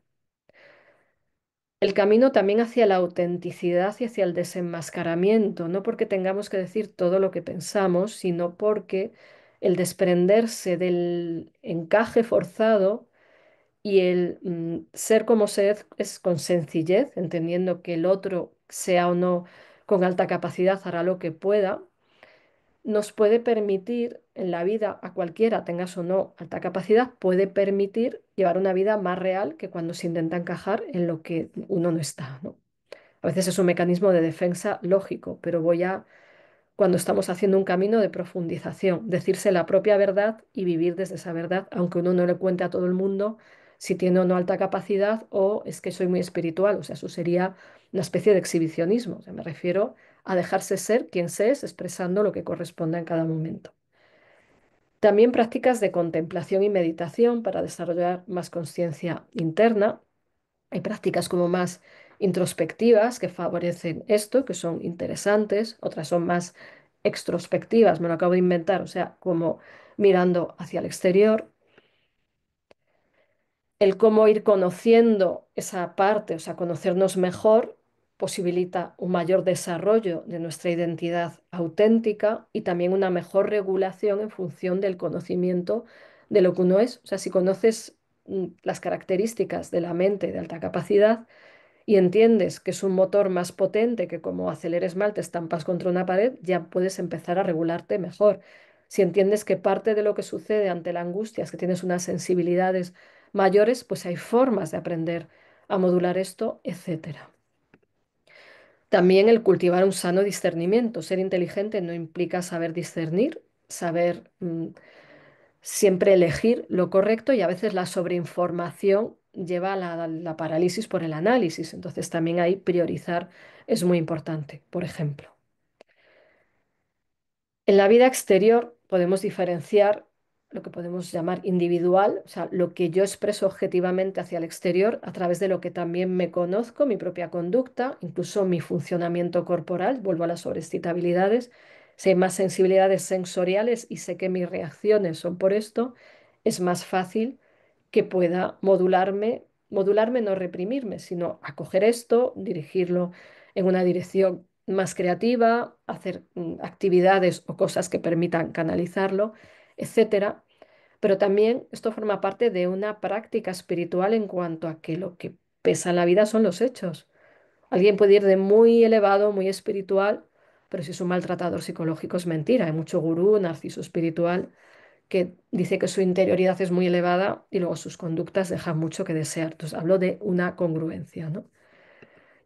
El camino también hacia la autenticidad y hacia el desenmascaramiento, no porque tengamos que decir todo lo que pensamos, sino porque el desprenderse del encaje forzado y el ser como ser es con sencillez, entendiendo que el otro, sea o no con alta capacidad, hará lo que pueda, nos puede permitir en la vida, a cualquiera, tengas o no alta capacidad, puede permitir llevar una vida más real que cuando se intenta encajar en lo que uno no está, ¿no? A veces es un mecanismo de defensa lógico, pero cuando estamos haciendo un camino de profundización, decirse la propia verdad y vivir desde esa verdad, aunque uno no le cuente a todo el mundo si tiene o no alta capacidad o es que soy muy espiritual, o sea, eso sería una especie de exhibicionismo. O sea, me refiero a dejarse ser quien se es, expresando lo que corresponda en cada momento. También prácticas de contemplación y meditación para desarrollar más conciencia interna. Hay prácticas como más introspectivas que favorecen esto, que son interesantes, otras son más extrospectivas, me lo acabo de inventar, o sea, como mirando hacia el exterior. El cómo ir conociendo esa parte, o sea, conocernos mejor, posibilita un mayor desarrollo de nuestra identidad auténtica y también una mejor regulación en función del conocimiento de lo que uno es. O sea, si conoces las características de la mente de alta capacidad, y entiendes que es un motor más potente que como aceleres mal te estampas contra una pared, ya puedes empezar a regularte mejor. Si entiendes que parte de lo que sucede ante la angustia es que tienes unas sensibilidades mayores, pues hay formas de aprender a modular esto, etcétera. También el cultivar un sano discernimiento. Ser inteligente no implica saber discernir, saber siempre elegir lo correcto y a veces la sobreinformación lleva a la parálisis por el análisis. Entonces también ahí priorizar es muy importante, por ejemplo. En la vida exterior podemos diferenciar lo que podemos llamar individual, o sea, lo que yo expreso objetivamente hacia el exterior a través de lo que también me conozco, mi propia conducta, incluso mi funcionamiento corporal, vuelvo a las sobreexcitabilidades. Si hay más sensibilidades sensoriales y sé que mis reacciones son por esto, es más fácil que pueda modularme no reprimirme, sino acoger esto, dirigirlo en una dirección más creativa, hacer actividades o cosas que permitan canalizarlo, etcétera. Pero también esto forma parte de una práctica espiritual en cuanto a que lo que pesa en la vida son los hechos. Alguien puede ir de muy elevado, muy espiritual, pero si es un maltratador psicológico es mentira. Hay mucho gurú, narciso espiritual que dice que su interioridad es muy elevada y luego sus conductas dejan mucho que desear. Entonces hablo de una congruencia, ¿no?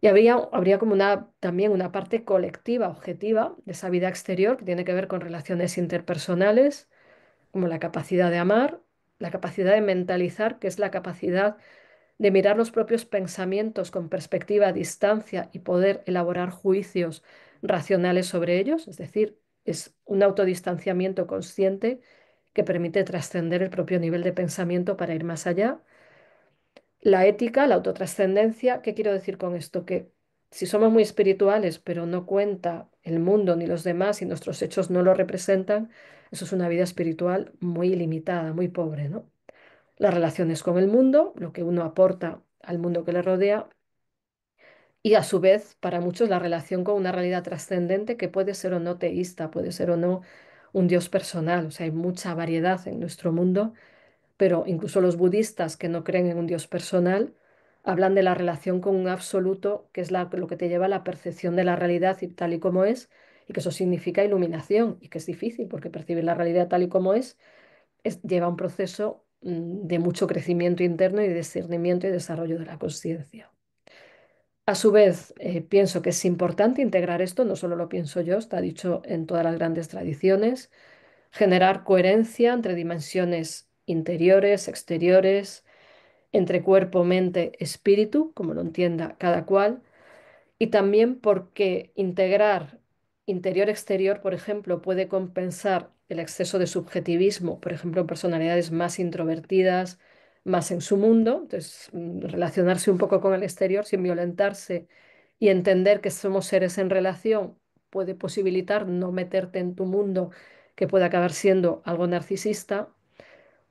Y habría como también una parte colectiva, objetiva de esa vida exterior que tiene que ver con relaciones interpersonales, como la capacidad de amar, la capacidad de mentalizar, que es la capacidad de mirar los propios pensamientos con perspectiva a distancia y poder elaborar juicios racionales sobre ellos, es decir, es un autodistanciamiento consciente que permite trascender el propio nivel de pensamiento para ir más allá. La ética, la autotrascendencia, ¿qué quiero decir con esto? Que si somos muy espirituales, pero no cuenta el mundo ni los demás y nuestros hechos no lo representan, eso es una vida espiritual muy limitada, muy pobre, ¿no? Las relaciones con el mundo, lo que uno aporta al mundo que le rodea, y a su vez, para muchos, la relación con una realidad trascendente que puede ser o no teísta, puede ser o no un Dios personal. O sea, hay mucha variedad en nuestro mundo, pero incluso los budistas que no creen en un Dios personal hablan de la relación con un absoluto, que es lo que te lleva a la percepción de la realidad y tal y como es, y que eso significa iluminación, y que es difícil, porque percibir la realidad tal y como lleva un proceso de mucho crecimiento interno y de discernimiento y desarrollo de la conciencia. A su vez, pienso que es importante integrar esto, no solo lo pienso yo, está dicho en todas las grandes tradiciones, generar coherencia entre dimensiones interiores, exteriores, entre cuerpo, mente, espíritu, como lo entienda cada cual, y también porque integrar interior-exterior, por ejemplo, puede compensar el exceso de subjetivismo, por ejemplo, en personalidades más introvertidas, más en su mundo, entonces relacionarse un poco con el exterior sin violentarse y entender que somos seres en relación puede posibilitar no meterte en tu mundo que puede acabar siendo algo narcisista,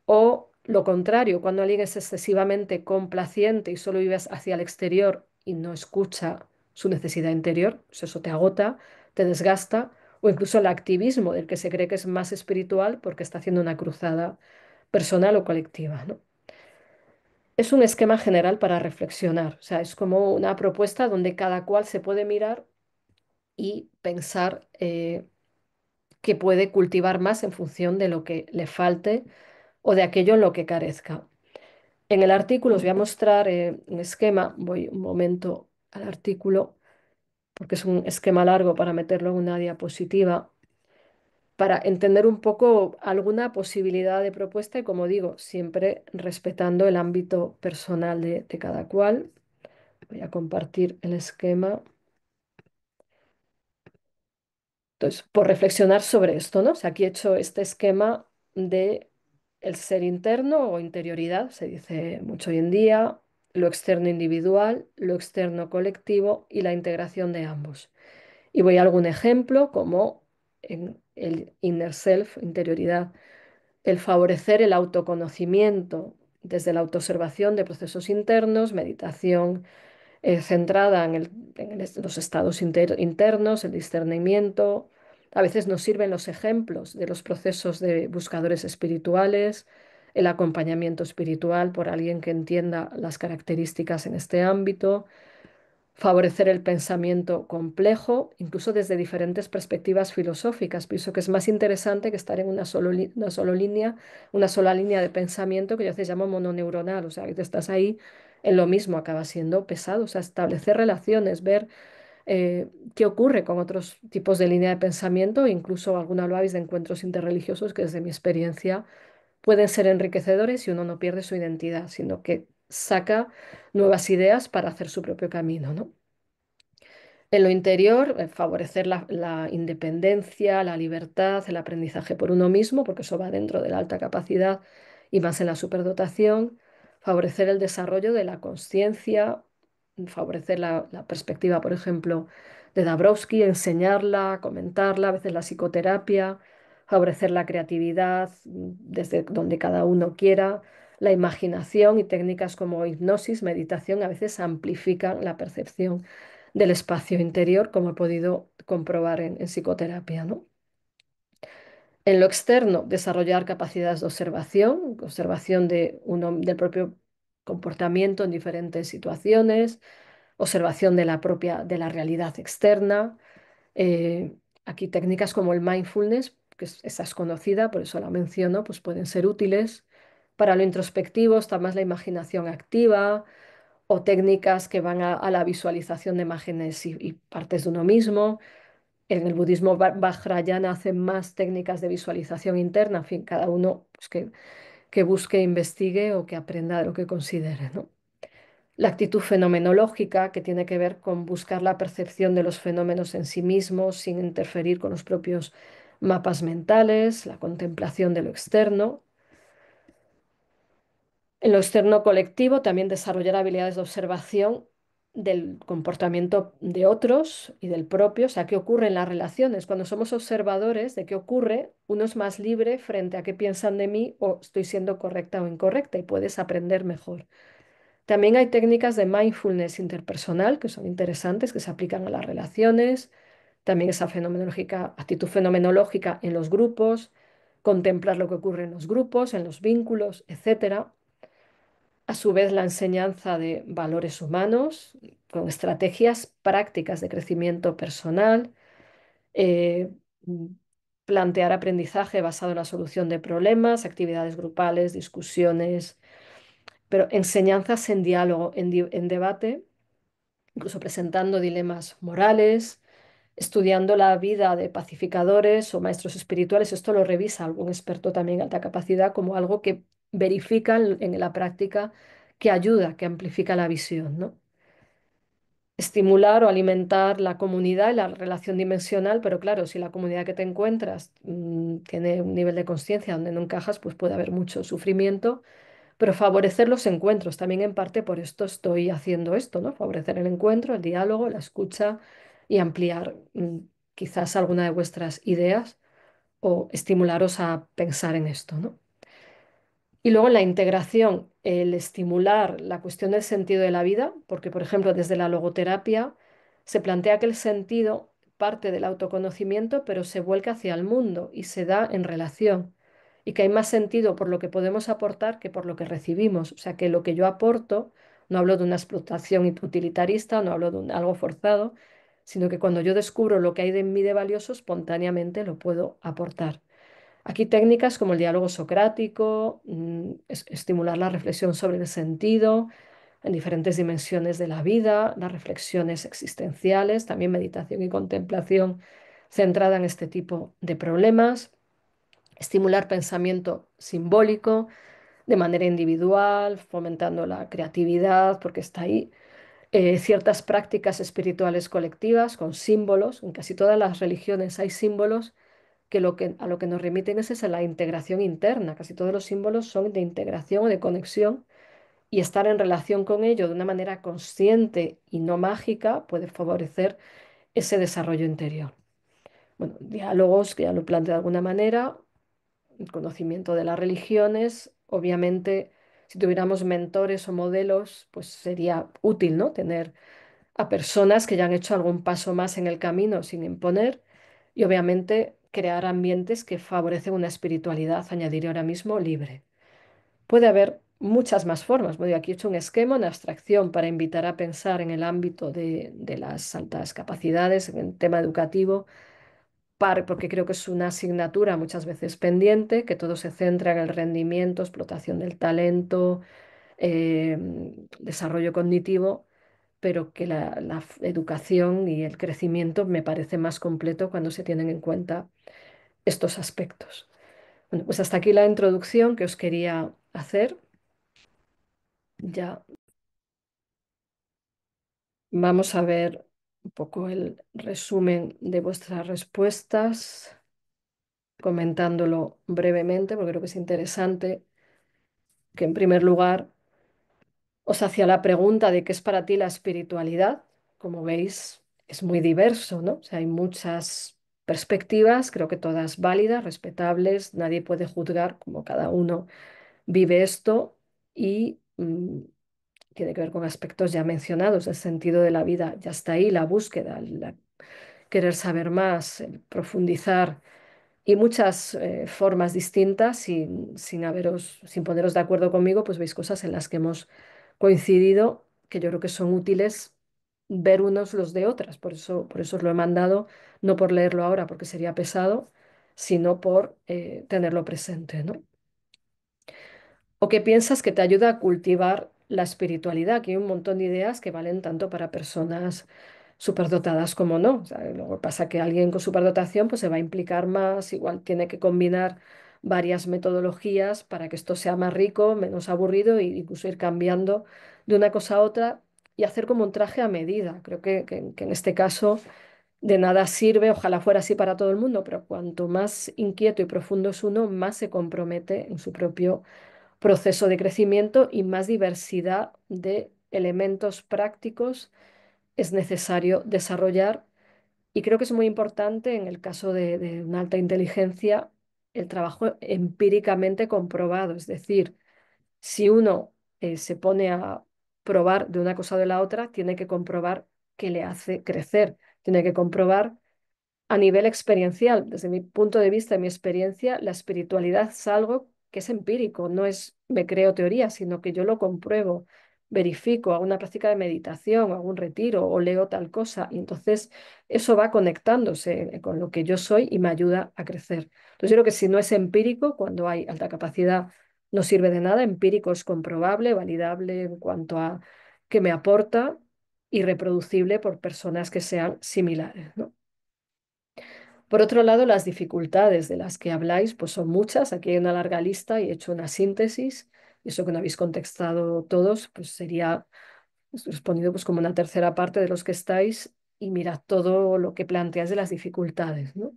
o lo contrario, cuando alguien es excesivamente complaciente y solo vives hacia el exterior y no escucha su necesidad interior, pues eso te agota, te desgasta, o incluso el activismo del que se cree que es más espiritual porque está haciendo una cruzada personal o colectiva, ¿no? Es un esquema general para reflexionar, o sea, es como una propuesta donde cada cual se puede mirar y pensar que puede cultivar más en función de lo que le falte o de aquello en lo que carezca. En el artículo os voy a mostrar un esquema, voy un momento al artículo, porque es un esquema largo para meterlo en una diapositiva, para entender un poco alguna posibilidad de propuesta y, como digo, siempre respetando el ámbito personal de cada cual. Voy a compartir el esquema. Entonces, por reflexionar sobre esto, ¿no? O sea, aquí he hecho este esquema de el ser interno o interioridad, se dice mucho hoy en día, lo externo individual, lo externo colectivo y la integración de ambos. Y voy a algún ejemplo, como en el inner self, interioridad, el favorecer el autoconocimiento desde la autoobservación de procesos internos, meditación centrada los estados internos, el discernimiento. A veces nos sirven los ejemplos de los procesos de buscadores espirituales, el acompañamiento espiritual por alguien que entienda las características en este ámbito, favorecer el pensamiento complejo, incluso desde diferentes perspectivas filosóficas. Pienso que es más interesante que estar en una sola línea de pensamiento que yo a veces llamo mononeuronal, o sea, que te estás ahí en lo mismo, acaba siendo pesado, o sea, establecer relaciones, ver qué ocurre con otros tipos de línea de pensamiento, incluso alguna habláis de encuentros interreligiosos que desde mi experiencia pueden ser enriquecedores y uno no pierde su identidad, sino que saca nuevas ideas para hacer su propio camino, ¿no? En lo interior, favorecer la independencia, la libertad, el aprendizaje por uno mismo, porque eso va dentro de la alta capacidad y más en la superdotación. Favorecer el desarrollo de la conciencia, favorecer la perspectiva, por ejemplo, de Dabrowski, enseñarla, comentarla, a veces la psicoterapia, favorecer la creatividad desde donde cada uno quiera. La imaginación y técnicas como hipnosis, meditación, a veces amplifican la percepción del espacio interior, como he podido comprobar en psicoterapia, ¿no? En lo externo, desarrollar capacidades de observación, observación del propio comportamiento en diferentes situaciones, observación de de la realidad externa. Eh, Aquí técnicas como el mindfulness, esa es conocida, por eso la menciono, pues pueden ser útiles. Para lo introspectivo está más la imaginación activa, o técnicas que van a la visualización de imágenes y partes de uno mismo. En el budismo Vajrayana hacen más técnicas de visualización interna, en fin, cada uno pues, que busque, investigue o que aprenda de lo que considere, ¿no? La actitud fenomenológica, que tiene que ver con buscar la percepción de los fenómenos en sí mismos sin interferir con los propios mapas mentales, la contemplación de lo externo. En lo externo colectivo, también desarrollar habilidades de observación del comportamiento de otros y del propio, o sea, qué ocurre en las relaciones. Cuando somos observadores de qué ocurre, uno es más libre frente a qué piensan de mí o estoy siendo correcta o incorrecta y puedes aprender mejor. También hay técnicas de mindfulness interpersonal que son interesantes, que se aplican a las relaciones, también esa fenomenológica, actitud fenomenológica en los grupos, contemplar lo que ocurre en los grupos, en los vínculos, etcétera. A su vez, la enseñanza de valores humanos con estrategias prácticas de crecimiento personal, eh, mm, plantear aprendizaje basado en la solución de problemas, actividades grupales, discusiones, pero enseñanzas en diálogo, en debate, incluso presentando dilemas morales, estudiando la vida de pacificadores o maestros espirituales. Esto lo revisa algún experto también en alta capacidad como algo que verifica en la práctica que ayuda, que amplifica la visión, ¿no? Estimular o alimentar la comunidad y la relación dimensional, pero claro, si la comunidad que te encuentras tiene un nivel de conciencia donde no encajas, pues puede haber mucho sufrimiento, pero favorecer los encuentros. También en parte por esto estoy haciendo esto, ¿no? Favorecer el encuentro, el diálogo, la escucha y ampliar quizás alguna de vuestras ideas o estimularos a pensar en esto, ¿no? Y luego la integración, el estimular la cuestión del sentido de la vida, porque por ejemplo desde la logoterapia se plantea que el sentido parte del autoconocimiento, pero se vuelca hacia el mundo y se da en relación, y que hay más sentido por lo que podemos aportar que por lo que recibimos. O sea, que lo que yo aporto, no hablo de una explotación utilitarista, no hablo de algo forzado, sino que cuando yo descubro lo que hay de mí de valioso, espontáneamente lo puedo aportar. Aquí técnicas como el diálogo socrático, estimular la reflexión sobre el sentido en diferentes dimensiones de la vida, las reflexiones existenciales, también meditación y contemplación centrada en este tipo de problemas, estimular pensamiento simbólico de manera individual, fomentando la creatividad, porque está ahí, ciertas prácticas espirituales colectivas con símbolos. En casi todas las religiones hay símbolos a lo que nos remiten es esa, la integración interna. Casi todos los símbolos son de integración o de conexión y estar en relación con ello de una manera consciente y no mágica puede favorecer ese desarrollo interior. Bueno, diálogos, que ya lo planteé de alguna manera, el conocimiento de las religiones, obviamente, si tuviéramos mentores o modelos, pues sería útil, ¿no? Tener a personas que ya han hecho algún paso más en el camino sin imponer y obviamente crear ambientes que favorecen una espiritualidad, añadiré ahora mismo, libre. Puede haber muchas más formas. Bueno, aquí he hecho un esquema, una abstracción para invitar a pensar en el ámbito de las altas capacidades, en el tema educativo, porque creo que es una asignatura muchas veces pendiente, que todo se centra en el rendimiento, explotación del talento, eh, desarrollo cognitivo, pero que la educación y el crecimiento me parece más completo cuando se tienen en cuenta estos aspectos. Bueno, pues hasta aquí la introducción que os quería hacer. Ya vamos a ver un poco el resumen de vuestras respuestas, comentándolo brevemente, porque creo que es interesante que en primer lugar os hacía la pregunta de qué es para ti la espiritualidad. Como veis, es muy diverso, ¿no? O sea, hay muchas perspectivas, creo que todas válidas, respetables, nadie puede juzgar cómo cada uno vive esto y tiene que ver con aspectos ya mencionados, el sentido de la vida ya está ahí, la búsqueda, querer saber más, el profundizar y muchas formas distintas sin poneros de acuerdo conmigo, pues veis cosas en las que hemos coincidido que yo creo que son útiles ver unos los de otras. Por eso os lo he mandado, no por leerlo ahora porque sería pesado, sino por tenerlo presente, ¿no? ¿O qué piensas que te ayuda a cultivar la espiritualidad? Aquí hay un montón de ideas que valen tanto para personas superdotadas como no. O sea, luego pasa que alguien con superdotación pues se va a implicar más, igual tiene que combinar varias metodologías para que esto sea más rico, menos aburrido e incluso ir cambiando de una cosa a otra y hacer como un traje a medida. Creo que en este caso de nada sirve, ojalá fuera así para todo el mundo, pero cuanto más inquieto y profundo es uno, más se compromete en su propio proceso de crecimiento y más diversidad de elementos prácticos es necesario desarrollar. Y creo que es muy importante en el caso de una alta inteligencia el trabajo empíricamente comprobado. Es decir, si uno se pone a probar de una cosa o de la otra, tiene que comprobar qué le hace crecer, tiene que comprobar a nivel experiencial, desde mi punto de vista, y mi experiencia, la espiritualidad es algo que es empírico, no es me creo teoría, sino que yo lo compruebo, verifico, hago una práctica de meditación, hago un retiro o leo tal cosa, y entonces eso va conectándose con lo que yo soy y me ayuda a crecer. Entonces yo creo que si no es empírico, cuando hay alta capacidad, no sirve de nada, empírico es comprobable, validable en cuanto a que me aporta y reproducible por personas que sean similares, ¿no? Por otro lado, las dificultades de las que habláis, pues son muchas. Aquí hay una larga lista y he hecho una síntesis. Eso que no habéis contestado todos, pues sería respondido pues como una tercera parte de los que estáis y mirad todo lo que planteáis de las dificultades, ¿no?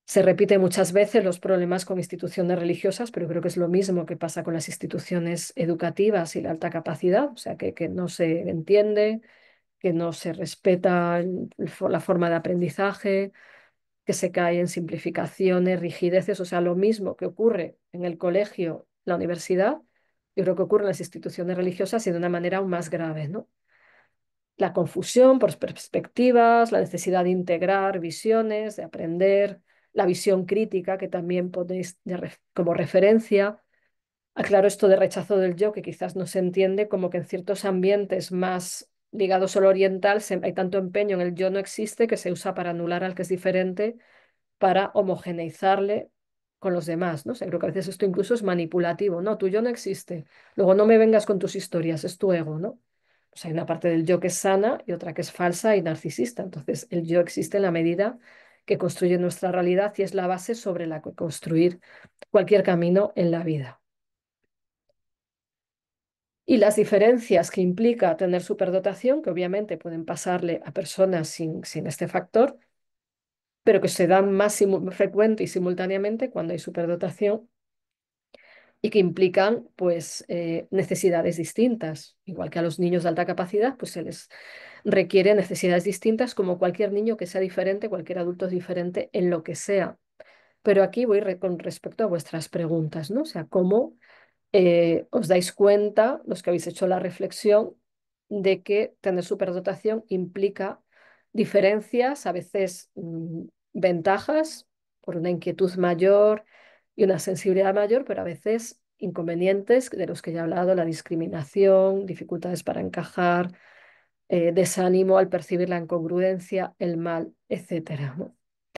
Se repite muchas veces los problemas con instituciones religiosas, pero creo que es lo mismo que pasa con las instituciones educativas y la alta capacidad, o sea, que no se entiende, que no se respeta la forma de aprendizaje, que se cae en simplificaciones, rigideces, o sea, lo mismo que ocurre en el colegio, la universidad, yo creo que ocurre en las instituciones religiosas y de una manera aún más grave, ¿no? La confusión por perspectivas, la necesidad de integrar visiones, de aprender, la visión crítica que también ponéis como referencia. Aclaro esto de rechazo del yo, que quizás no se entiende como que en ciertos ambientes más ligados al oriental hay tanto empeño en el yo no existe que se usa para anular al que es diferente, para homogeneizarle con los demás, ¿no? O sea, creo que a veces esto incluso es manipulativo, ¿no? Tu yo no existe, luego no me vengas con tus historias, es tu ego, ¿no? O sea, hay una parte del yo que es sana y otra que es falsa y narcisista. Entonces, el yo existe en la medida que construye nuestra realidad y es la base sobre la que construir cualquier camino en la vida. Y las diferencias que implica tener superdotación, que obviamente pueden pasarle a personas sin este factor, pero que se dan más frecuente y simultáneamente cuando hay superdotación y que implican pues necesidades distintas. Igual que a los niños de alta capacidad, pues se les requiere necesidades distintas como cualquier niño que sea diferente, cualquier adulto diferente en lo que sea. Pero aquí voy con respecto a vuestras preguntas, ¿no? O sea, cómo os dais cuenta, los que habéis hecho la reflexión, de que tener superdotación implica diferencias, a veces ventajas por una inquietud mayor y una sensibilidad mayor, pero a veces inconvenientes de los que ya he hablado, la discriminación, dificultades para encajar, desánimo al percibir la incongruencia, el mal, etcétera, ¿no?